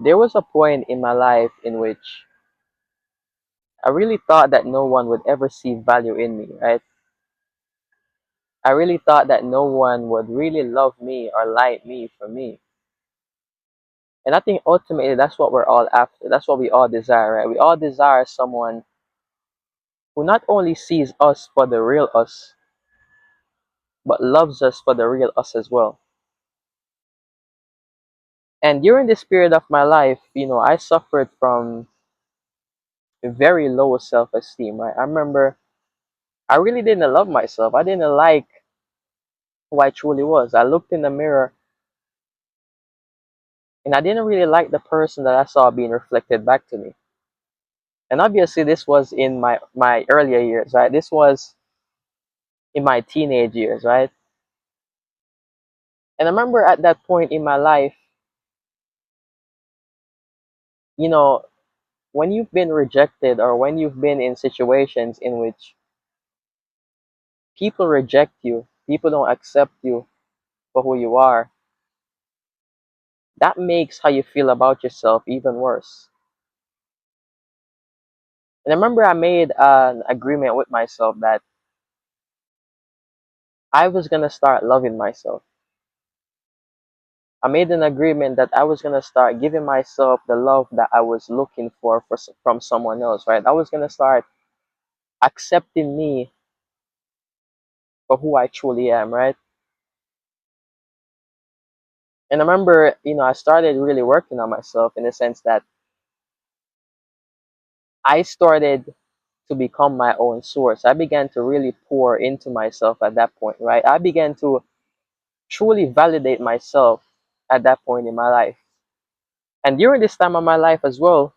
There was a point in my life in which I really thought that no one would ever see value in me, right? I really thought that no one would really love me or like me for me. And I think ultimately that's what we're all after. That's what we all desire, right? We all desire someone who not only sees us for the real us, but loves us for the real us as well. And during this period of my life, I suffered from a very low self esteem, right? I remember I really didn't love myself. I didn't like who I truly was. I looked in the mirror and I didn't really like the person that I saw being reflected back to me. And obviously, this was in my earlier years, right? This was in my teenage years, right? And I remember at that point in my life, you know, when you've been rejected or when you've been in situations in which people reject you, people don't accept you for who you are, that makes how you feel about yourself even worse. And I remember I made an agreement with myself that I was going to start loving myself. I made an agreement that I was going to start giving myself the love that I was looking from someone else, right? I was going to start accepting me for who I truly am, right? And I remember, I started really working on myself in the sense that I started to become my own source. I began to really pour into myself at that point, right? I began to truly validate myself at that point in my life. And during this time of my life as well,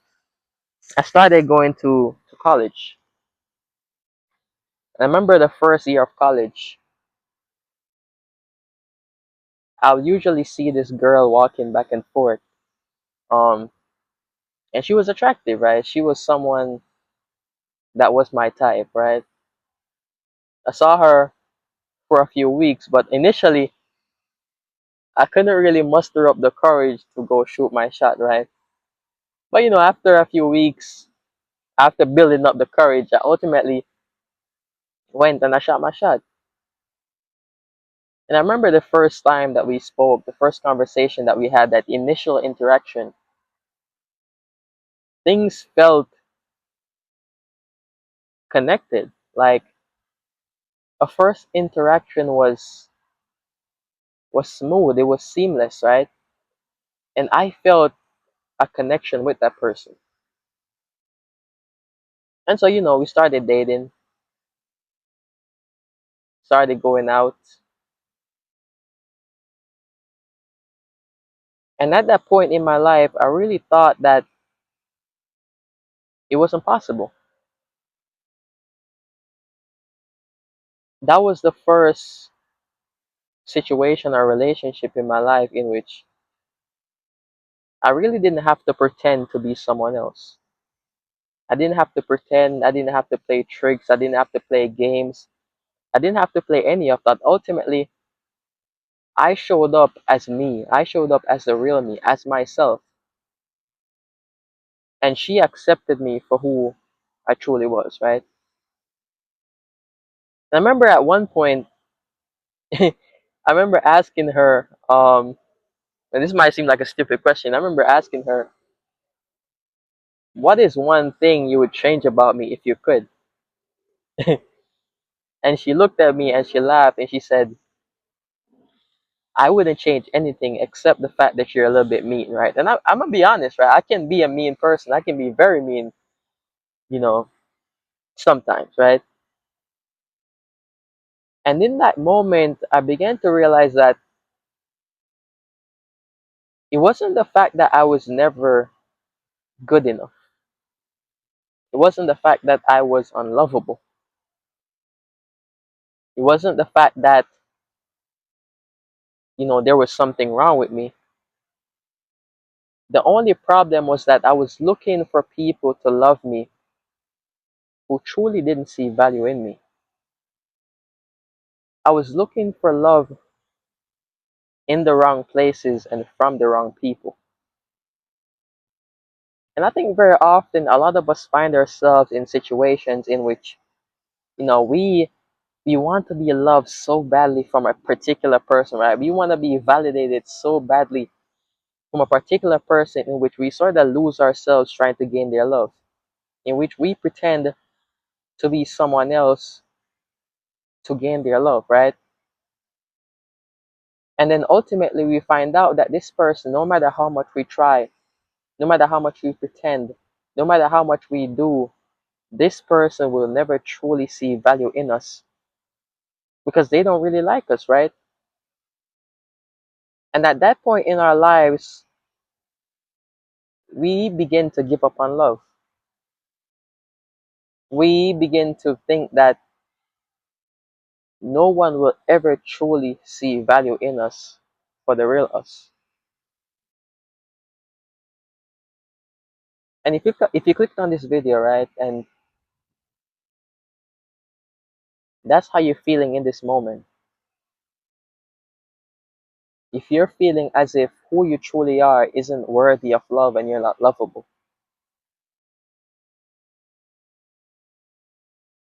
I started going to college. And I remember the first year of college, I'll usually see this girl walking back and forth. Um, and she was attractive, right? She was someone that was my type, right? I saw her for a few weeks, but initially I couldn't really muster up the courage to go shoot my shot, right? But after a few weeks, after building up the courage, I ultimately went and I shot my shot. And I remember the first time that we spoke, the first conversation that we had, that initial interaction, things felt connected. Like a first interaction was smooth, it was seamless, right? And I felt a connection with that person. And so, we started dating, started going out. And at that point in my life, I really thought that it was impossible. That was the first situation or relationship in my life in which I really didn't have to pretend to be someone else. I didn't have to pretend. I didn't have to play tricks. I didn't have to play games. I didn't have to play any of that. Ultimately, I showed up as me. I showed up as the real me, as myself. And she accepted me for who I truly was, right? And I remember at one point, I remember asking her, and this might seem like a stupid question. I remember asking her, what is one thing you would change about me if you could? And she looked at me and she laughed and she said, I wouldn't change anything except the fact that you're a little bit mean, right? And I'm gonna be honest, right? I can be a mean person. I can be very mean, you know, sometimes, right? And in that moment, I began to realize that it wasn't the fact that I was never good enough. It wasn't the fact that I was unlovable. It wasn't the fact that, there was something wrong with me. The only problem was that I was looking for people to love me who truly didn't see value in me. I was looking for love in the wrong places and from the wrong people. And I think very often a lot of us find ourselves in situations in which, we want to be loved so badly from a particular person, right? We want to be validated so badly from a particular person in which we sort of lose ourselves trying to gain their love, in which we pretend to be someone else to gain their love, right? And then ultimately we find out that this person, no matter how much we try, no matter how much we pretend, no matter how much we do, this person will never truly see value in us because they don't really like us, right? And at that point in our lives, we begin to give up on love. We begin to think that no one will ever truly see value in us for the real us. And if you clicked on this video, right, and that's how you're feeling in this moment, if you're feeling as if who you truly are isn't worthy of love and you're not lovable,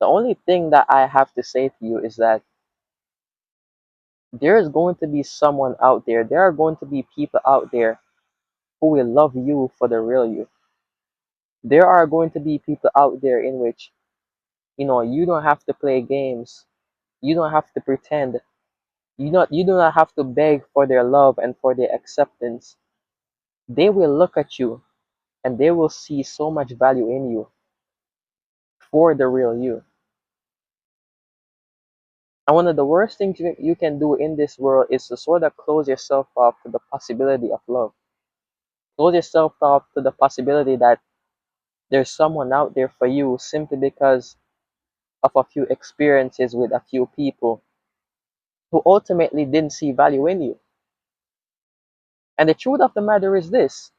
the only thing that I have to say to you is that there is going to be someone out there, there are going to be people out there who will love you for the real you. There are going to be people out there in which, you don't have to play games. You don't have to pretend. You do not have to beg for their love and for their acceptance. They will look at you and they will see so much value in you for the real you. And one of the worst things you can do in this world is to sort of close yourself off to the possibility of love. Close yourself off to the possibility that there's someone out there for you simply because of a few experiences with a few people who ultimately didn't see value in you. And the truth of the matter is this: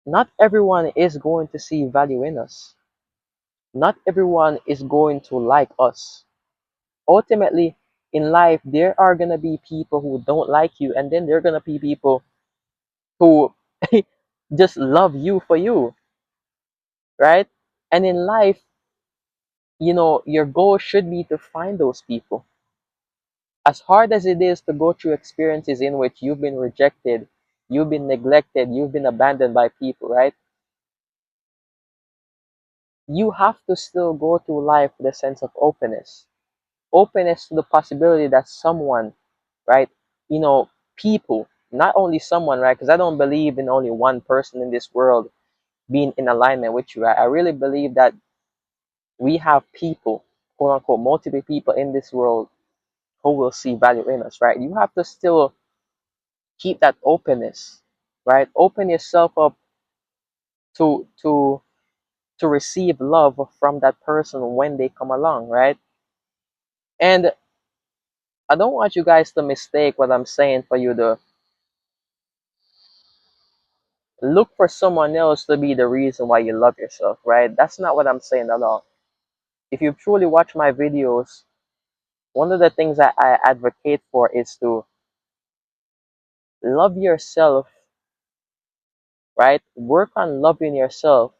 not everyone is going to see value in us. Not everyone is going to like us. Ultimately, in life, there are going to be people who don't like you, and then there are going to be people who just love you for you, right? And in life, your goal should be to find those people. As hard as it is to go through experiences in which you've been rejected, you've been neglected, you've been abandoned by people, right? You have to still go through life with a sense of openness. Openness to the possibility that someone, right? People, not only someone, right? Because I don't believe in only one person in this world being in alignment with you, right? I really believe that we have people, quote unquote, multiple people in this world who will see value in us, right? You have to still keep that openness, right? Open yourself up to to receive love from that person when they come along, right? And I don't want you guys to mistake what I'm saying for you to look for someone else to be the reason why you love yourself, right? That's not what I'm saying at all. If you truly watch my videos, one of the things that I advocate for is to love yourself, right? Work on loving yourself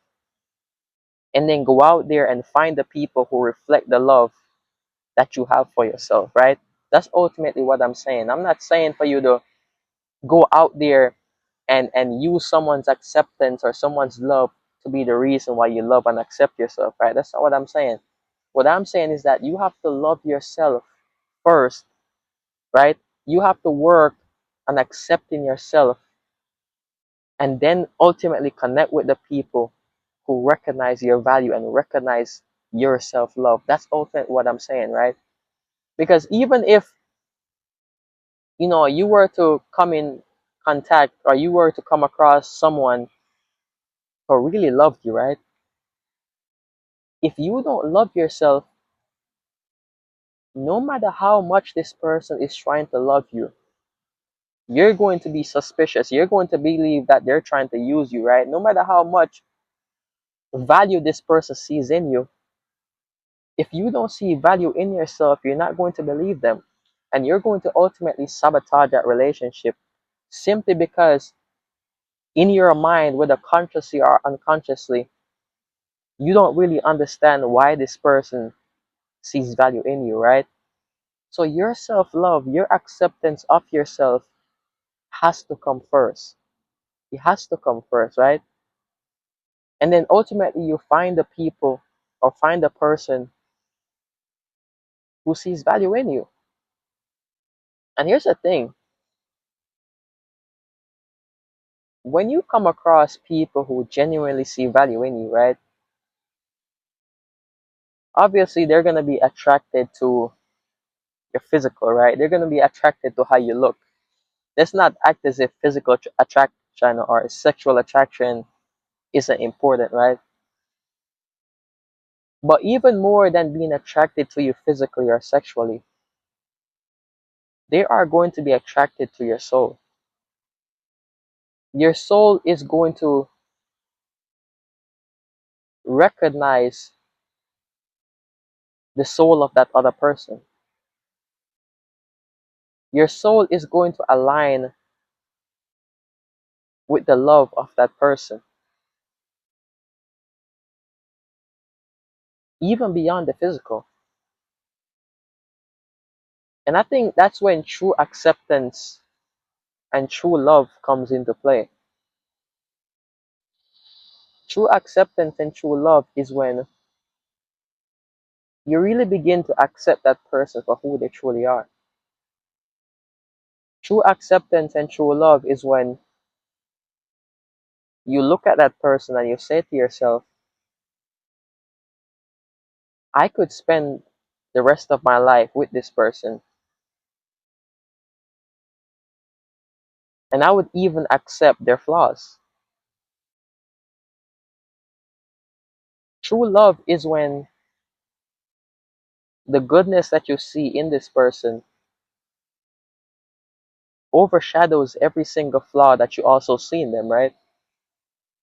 and then go out there and find the people who reflect the love that you have for yourself, right? That's ultimately what I'm saying. I'm not saying for you to go out there and use someone's acceptance or someone's love to be the reason why you love and accept yourself, right? That's not what I'm saying. What I'm saying is that you have to love yourself first, right? You have to work on accepting yourself and then ultimately connect with the people who recognize your value and recognize your self-love. That's ultimately what I'm saying, right? Because even if you were to come in contact or you were to come across someone who really loved you, right? If you don't love yourself, no matter how much this person is trying to love you, you're going to be suspicious. You're going to believe that they're trying to use you, right? No matter how much value this person sees in you, if you don't see value in yourself, you're not going to believe them. And you're going to ultimately sabotage that relationship simply because In your mind, whether consciously or unconsciously, you don't really understand why this person sees value in you, right? So your self-love, your acceptance of yourself has to come first. It has to come first, right? And then ultimately you find the people or find the person who sees value in you. And here's the thing, when you come across people who genuinely see value in you, right? Obviously they're going to be attracted to your physical, right? They're going to be attracted to how you look. Let's not act as if physical attraction or sexual attraction isn't important, right? But even more than being attracted to you physically or sexually, they are going to be attracted to your soul. Your soul is going to recognize the soul of that other person. Your soul is going to align with the love of that person, even beyond the physical. And I think that's when true acceptance and true love comes into play. True acceptance and true love is when you really begin to accept that person for who they truly are. True acceptance and true love is when you look at that person and you say to yourself, I could spend the rest of my life with this person, and I would even accept their flaws. True love is when the goodness that you see in this person overshadows every single flaw that you also see in them, right?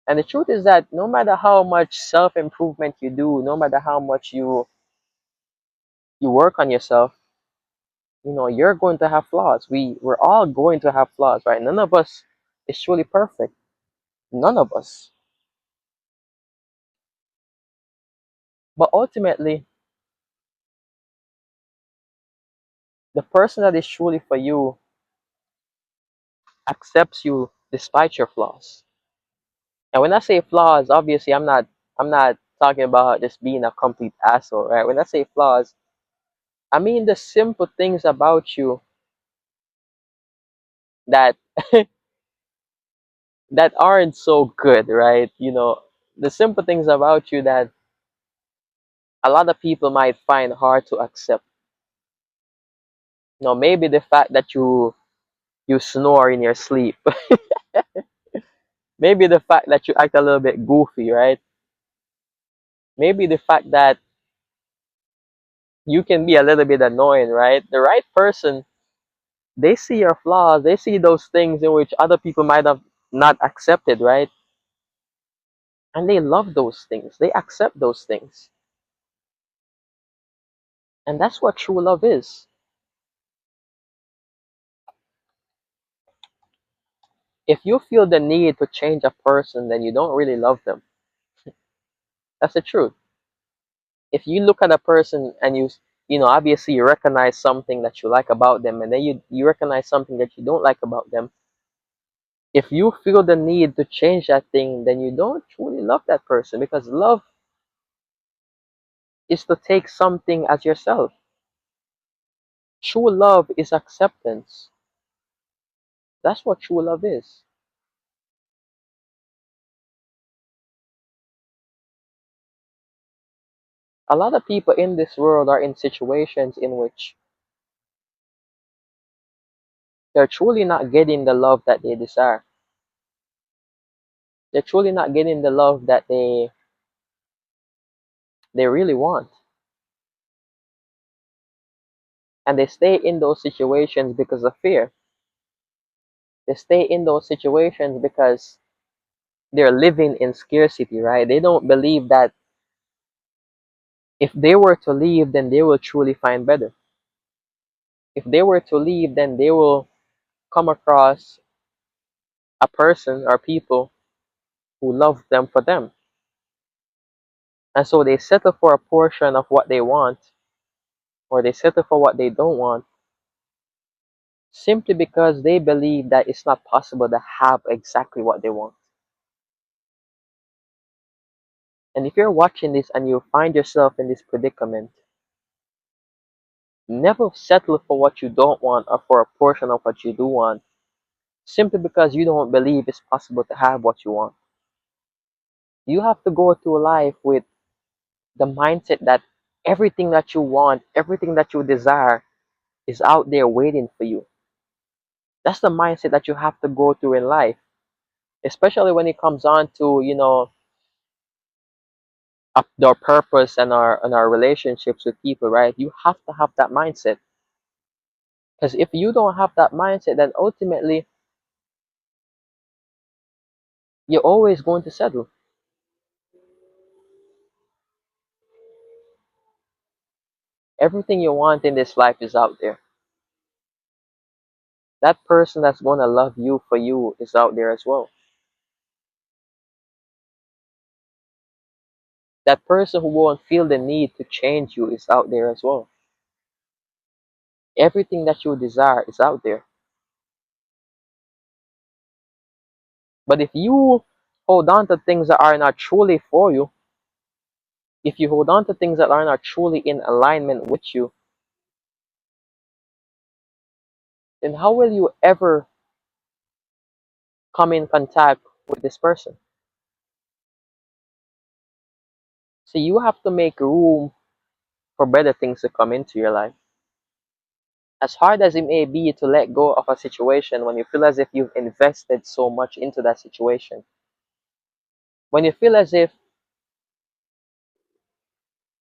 And the truth is that no matter how much self-improvement you do, no matter how much you work on yourself, you're going to have flaws. We're all going to have flaws, right? None of us is truly perfect. None of us. But ultimately, the person that is truly for you accepts you despite your flaws. And when I say flaws, obviously I'm not talking about just being a complete asshole, right? When I say flaws, I mean the simple things about you that that aren't so good, right? The simple things about you that a lot of people might find hard to accept. Maybe the fact that you snore in your sleep. Maybe the fact that you act a little bit goofy, right? Maybe the fact that you can be a little bit annoying, right? The right person, they see your flaws, they see those things in which other people might have not accepted, right? And they love those things. They accept those things. And that's what true love is. If you feel the need to change a person, then you don't really love them. That's the truth. If you look at a person and obviously you recognize something that you like about them, and then you recognize something that you don't like about them, if you feel the need to change that thing, then you don't truly love that person, because love is to take something as yourself. True love is acceptance. That's what true love is. A lot of people in this world are in situations in which they're truly not getting the love that they desire. They're truly not getting the love that they really want. And they stay in those situations because of fear. They stay in those situations because they're living in scarcity, right? They don't believe that if they were to leave, then they will truly find better. If they were to leave, then they will come across a person or people who love them for them. And so they settle for a portion of what they want, or they settle for what they don't want, simply because they believe that it's not possible to have exactly what they want. And if you're watching this and you find yourself in this predicament, never settle for what you don't want or for a portion of what you do want, simply because you don't believe it's possible to have what you want. You have to go through life with the mindset that everything that you want, everything that you desire is out there waiting for you. That's the mindset that you have to go through in life, especially when it comes on to, our purpose and our relationships with people, right? You have to have that mindset. Because if you don't have that mindset, then ultimately you're always going to settle. Everything you want in this life is out there. That person that's going to love you for you is out there as well. That person who won't feel the need to change you is out there as well. Everything that you desire is out there. But if you hold on to things that are not truly for you, if you hold on to things that are not truly in alignment with you, then how will you ever come in contact with this person? So you have to make room for better things to come into your life. As hard as it may be to let go of a situation when you feel as if you've invested so much into that situation, when you feel as if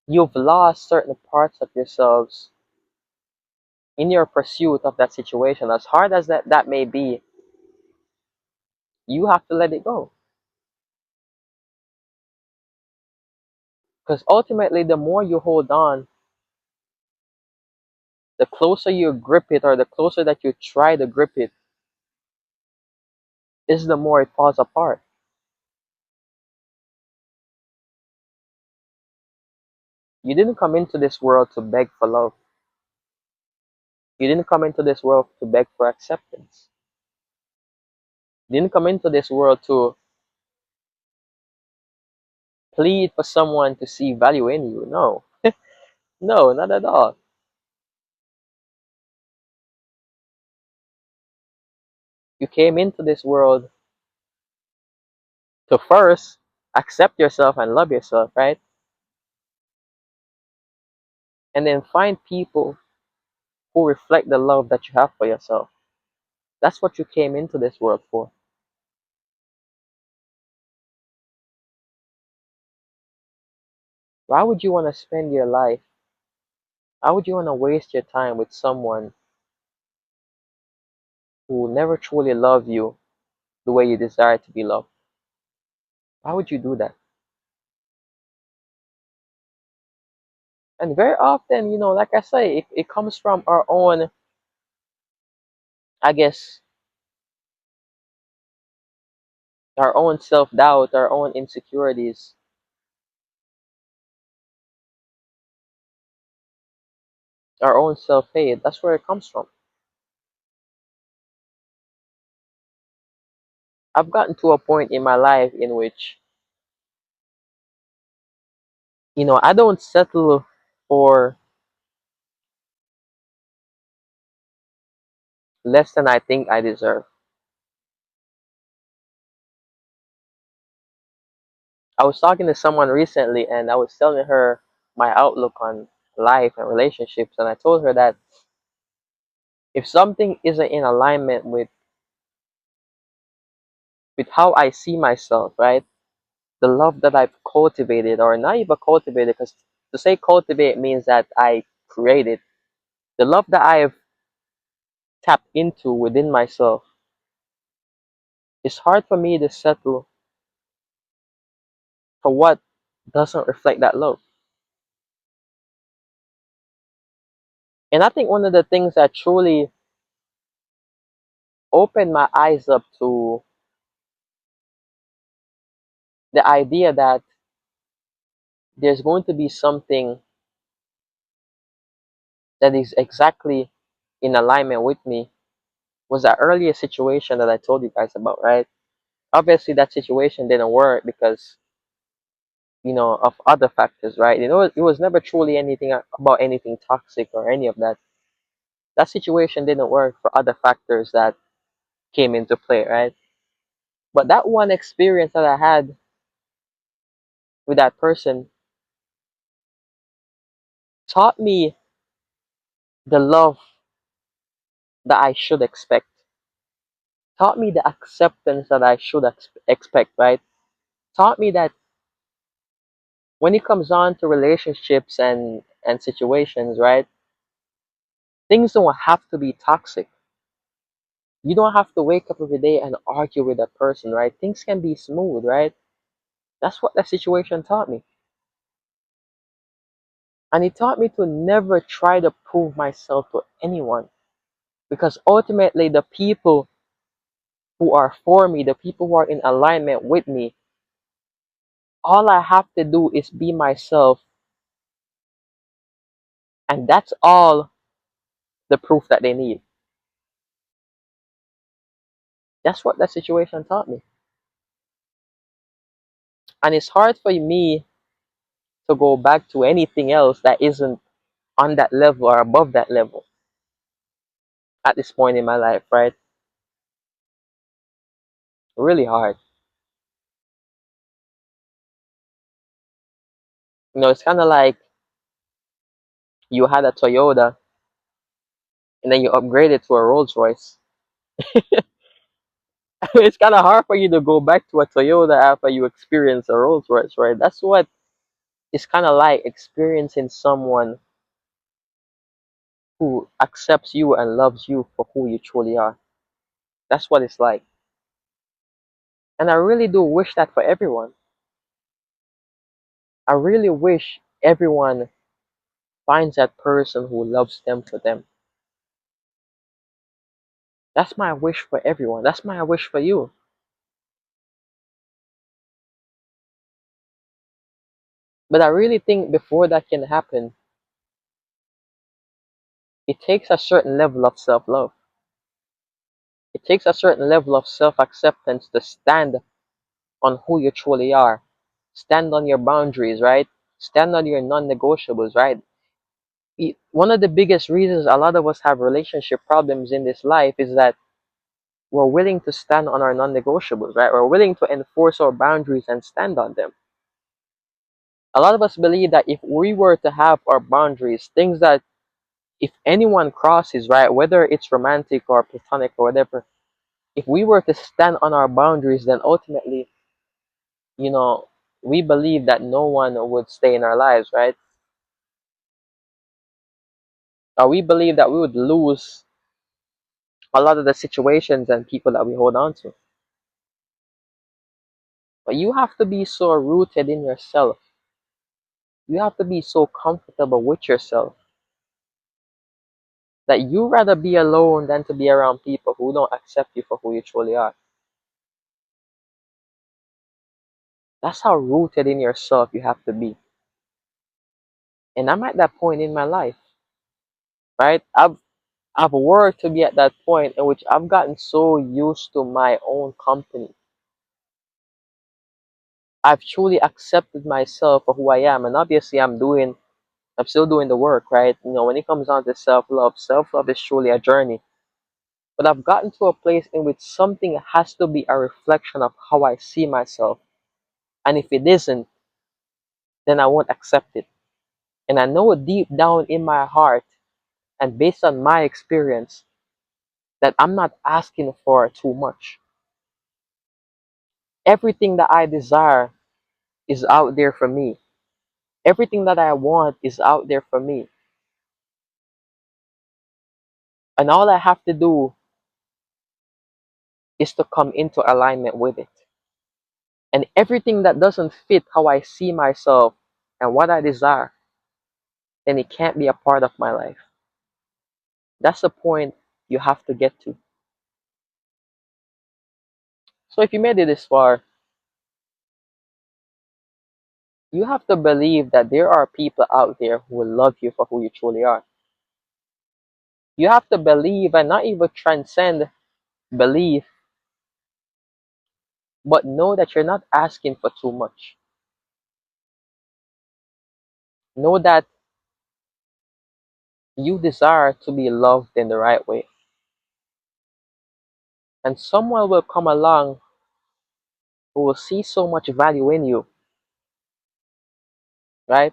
you've lost certain parts of yourselves in your pursuit of that situation, as hard as that may be, you have to let it go. Because ultimately, the more you hold on, the closer you grip it, or the closer that you try to grip it, is the more it falls apart. You didn't come into this world to beg for love. You didn't come into this world to beg for acceptance. You didn't come into this world to plead for someone to see value in you. No, no, not at all. You came into this world to first accept yourself and love yourself, right? And then find people who reflect the love that you have for yourself. That's what you came into this world for. Why would you want to spend your life? Why would you want to waste your time with someone who will never truly love you the way you desire to be loved? Why would you do that? And very often, like I say, it comes from our own, I guess, our own self doubt, our own insecurities, our own self hate. That's where it comes from. I've gotten to a point in my life in which, I don't settle for less than I think I deserve. I was talking to someone recently and I was telling her my outlook on life and relationships. And I told her that if something isn't in alignment with how I see myself, right? The love that I've cultivated, or not even cultivated, because to say cultivate means that I created. The love that I have tapped into within myself, it's hard for me to settle for what doesn't reflect that love. And I think one of the things that truly opened my eyes up to The idea that there's going to be something that is exactly in alignment with me was that earlier situation that I told you guys about, right? Obviously, that situation didn't work because, of other factors, right? It was never truly anything about anything toxic or any of that. That situation didn't work for other factors that came into play, right? But that one experience that I had with that person taught me the love that I should expect, taught me the acceptance that I should expect, right? Taught me that when it comes on to relationships and situations, right? Things don't have to be toxic. You don't have to wake up every day and argue with that person, right? Things can be smooth, right? That's what that situation taught me. And it taught me to never try to prove myself to anyone. Because ultimately, the people who are for me, the people who are in alignment with me, all I have to do is be myself. And that's all the proof that they need. That's what that situation taught me. And it's hard for me to go back to anything else that isn't on that level or above that level at this point in my life, right? Really hard. It's kind of like you had a Toyota and then you upgraded to a Rolls Royce. It's kind of hard for you to go back to a Toyota after you experience a Rolls Royce, right? That's what it's kind of like experiencing someone who accepts you and loves you for who you truly are. That's what it's like. And I really do wish that for everyone. I really wish everyone finds that person who loves them for them. That's my wish for everyone. That's my wish for you. But I really think before that can happen, it takes a certain level of self love. It takes a certain level of self acceptance to stand on who you truly are. Stand on your boundaries, right? Stand on your non negotiables, right? One of the biggest reasons a lot of us have relationship problems in this life is that we're willing to stand on our non negotiables, right? We're willing to enforce our boundaries and stand on them. A lot of us believe that if we were to have our boundaries, things that if anyone crosses, right, whether it's romantic or platonic or whatever, if we were to stand on our boundaries, then ultimately, you know, we believe that no one would stay in our lives, right? Or we believe that we would lose a lot of the situations and people that we hold on to. But you have to be so rooted in yourself. You have to be so comfortable with yourself that you rather be alone than to be around people who don't accept you for who you truly are. That's how rooted in yourself you have to be. And I'm at that point in my life, right? I've worked to be at that point in which I've gotten so used to my own company. I've truly accepted myself for who I am, and obviously I'm still doing the work, right? When it comes down to self love is truly a journey. But I've gotten to a place in which something has to be a reflection of how I see myself. And if it isn't, then I won't accept it. And I know deep down in my heart, and based on my experience, that I'm not asking for too much. Everything that I desire is out there for me. Everything that I want is out there for me. And all I have to do is to come into alignment with it. And everything that doesn't fit how I see myself and what I desire, then it can't be a part of my life. That's the point you have to get to. So if you made it this far, You have to believe that there are people out there who will love you for who you truly are. You have to believe and not even transcend belief, but know that you're not asking for too much. Know that you desire to be loved in the right way. And someone will come along who will see so much value in you, right?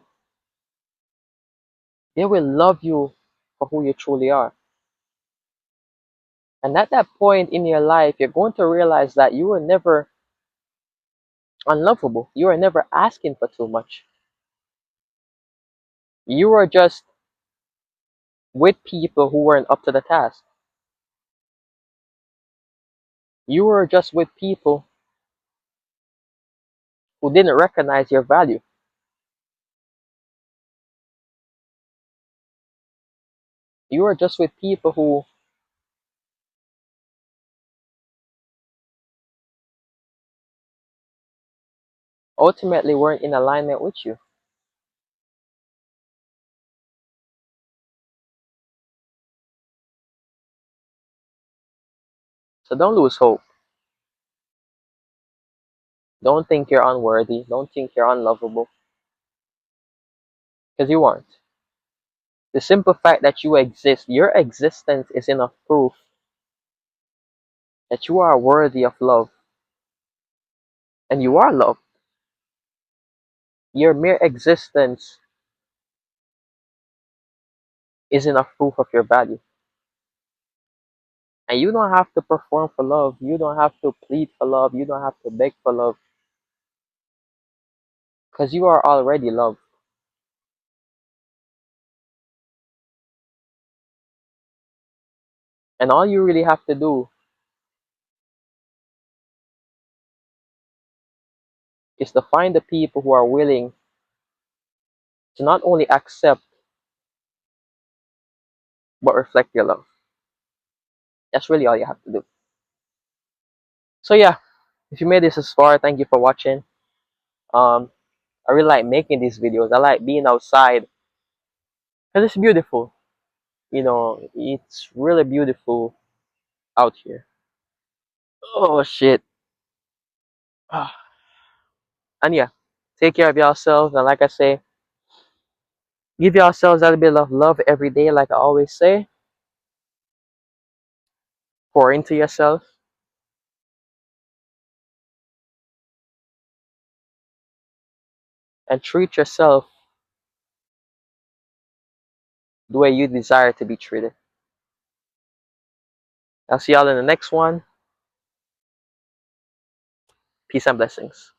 They will love you for who you truly are. And at that point in your life, you're going to realize that you were never unlovable. You were never asking for too much. You were just with people who weren't up to the task. You were just with people who didn't recognize your value. You were just with people who ultimately weren't in alignment with you. So don't lose hope. Don't think you're unworthy. Don't think you're unlovable. Because you aren't. The simple fact that you exist, your existence is enough proof that you are worthy of love. And you are loved. Your mere existence is enough proof of your value. And you don't have to perform for love. You don't have to plead for love. You don't have to beg for love. Because you are already loved. And all you really have to do is to find the people who are willing to not only accept but reflect your love. That's really all you have to do. So yeah, if you made this this far, thank you for watching. Um, I really like making these videos. I like being outside because it's beautiful. You know, it's really beautiful out here. Oh shit. And yeah, take care of yourselves. And like I say, give yourselves a little bit of love every day, like I always say. Pour into yourself and treat yourself the way you desire to be treated. I'll see y'all in the next one. Peace and blessings.